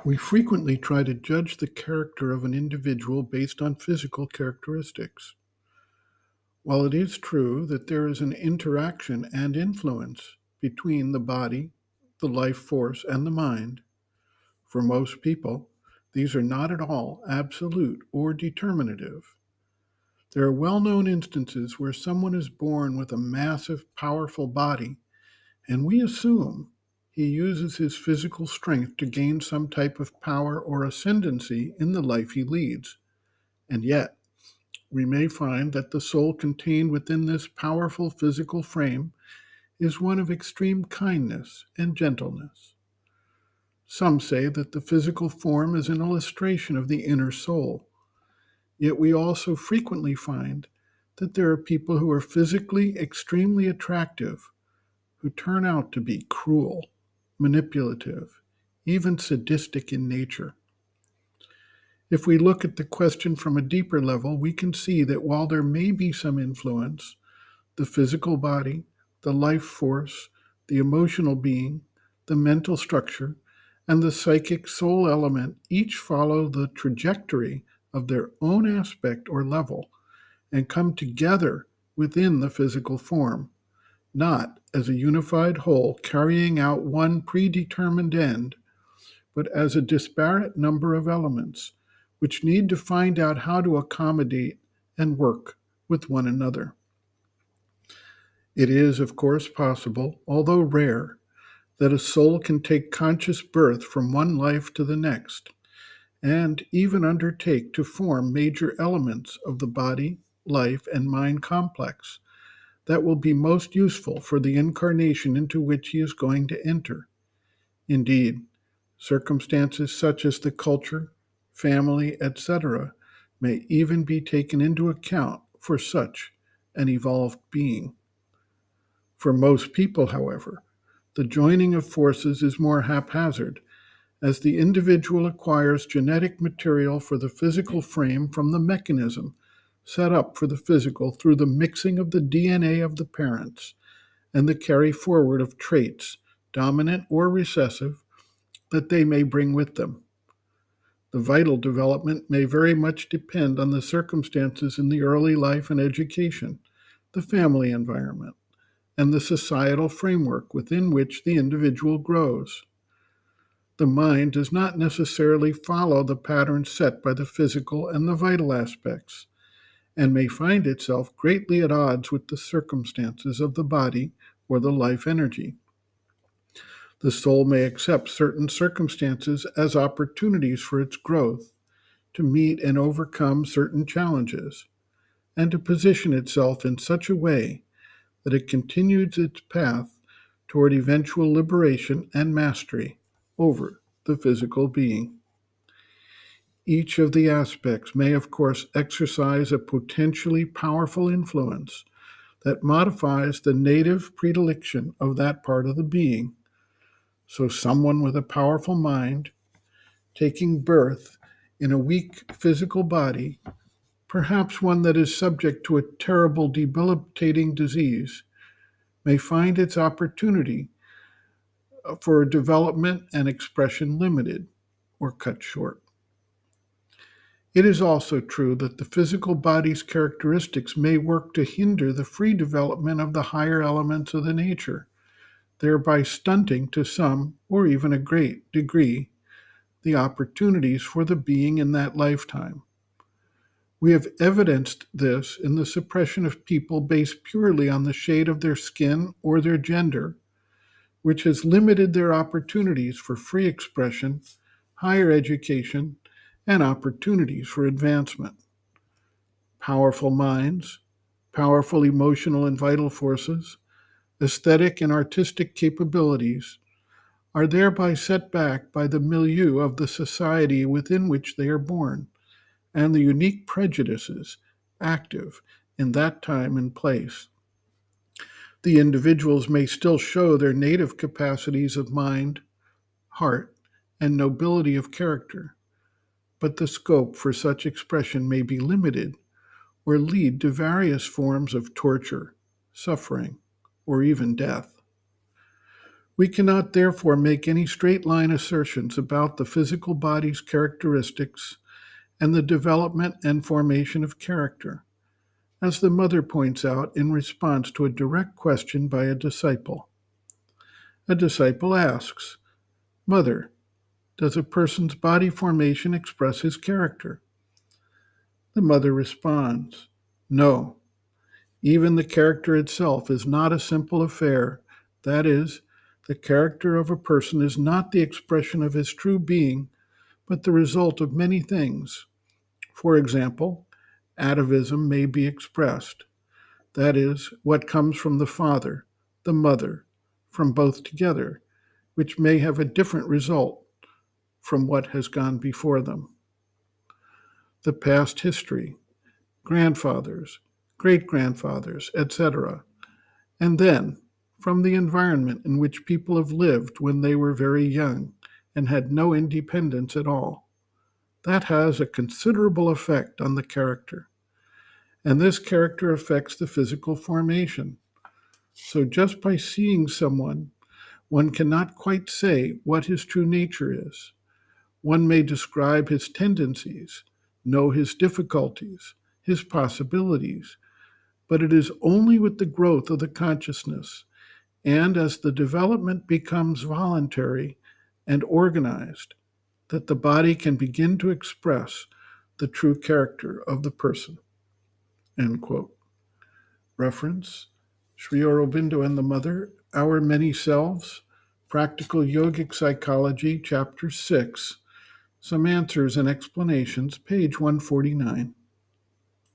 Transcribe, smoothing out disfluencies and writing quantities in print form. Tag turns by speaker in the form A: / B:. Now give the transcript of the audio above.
A: We frequently try to judge the character of an individual based on physical characteristics. While it is true that there is an interaction and influence between the body, the life force, and the mind, for most people, these are not at all absolute or determinative. There are well known instances where someone is born with a massive, powerful body, and we assume he uses his physical strength to gain some type of power or ascendancy in the life he leads. And yet, we may find that the soul contained within this powerful physical frame is one of extreme kindness and gentleness. Some say that the physical form is an illustration of the inner soul, yet we also frequently find that there are people who are physically extremely attractive who turn out to be cruel, manipulative, even sadistic in nature. If we look at the question from a deeper level, we can see that while there may be some influence, the physical body, the life force, the emotional being, the mental structure, and the psychic soul element each follow the trajectory of their own aspect or level and come together within the physical form, not as a unified whole carrying out one predetermined end, but as a disparate number of elements which need to find out how to accommodate and work with one another. It is, of course, possible, although rare, that a soul can take conscious birth from one life to the next, and even undertake to form major elements of the body, life, and mind complex that will be most useful for the incarnation into which he is going to enter. Indeed, circumstances such as the culture, family, etc., may even be taken into account for such an evolved being. For most people, however, the joining of forces is more haphazard, as the individual acquires genetic material for the physical frame from the mechanism set up for the physical through the mixing of the DNA of the parents and the carry forward of traits, dominant or recessive, that they may bring with them. The vital development may very much depend on the circumstances in the early life and education, the family environment, and the societal framework within which the individual grows. The mind does not necessarily follow the pattern set by the physical and the vital aspects, and may find itself greatly at odds with the circumstances of the body or the life energy. The soul may accept certain circumstances as opportunities for its growth, to meet and overcome certain challenges, and to position itself in such a way that it continues its path toward eventual liberation and mastery over the physical being. Each of the aspects may, of course, exercise a potentially powerful influence that modifies the native predilection of that part of the being. So, someone with a powerful mind taking birth in a weak physical body, perhaps one that is subject to a terrible, debilitating disease, may find its opportunity for development and expression limited or cut short. It is also true that the physical body's characteristics may work to hinder the free development of the higher elements of the nature, thereby stunting to some, or even a great degree, the opportunities for the being in that lifetime. We have evidenced this in the suppression of people based purely on the shade of their skin or their gender, which has limited their opportunities for free expression, higher education, and opportunities for advancement. Powerful minds, powerful emotional and vital forces, aesthetic and artistic capabilities are thereby set back by the milieu of the society within which they are born and the unique prejudices active in that time and place. The individuals may still show their native capacities of mind, heart, and nobility of character, but the scope for such expression may be limited or lead to various forms of torture, suffering, or even death. We cannot therefore make any straight line assertions about the physical body's characteristics and the development and formation of character, as the mother points out in response to a direct question by a disciple. A disciple asks, "Mother, does a person's body formation express his character?" The mother responds, "No. Even the character itself is not a simple affair. That is, the character of a person is not the expression of his true being, but the result of many things. For example, atavism may be expressed. That is, what comes from the father, the mother, from both together, which may have a different result from what has gone before them. The past history, grandfathers, great grandfathers, etc. And then, from the environment in which people have lived when they were very young and had no independence at all. That has a considerable effect on the character. And this character affects the physical formation. So just by seeing someone, one cannot quite say what his true nature is. One may describe his tendencies, know his difficulties, his possibilities, but it is only with the growth of the consciousness and as the development becomes voluntary and organized that the body can begin to express the true character of the person." End quote. Reference: Sri Aurobindo and the Mother, Our Many Selves, Practical Yogic Psychology, Chapter 6, Some Answers and Explanations, page 149.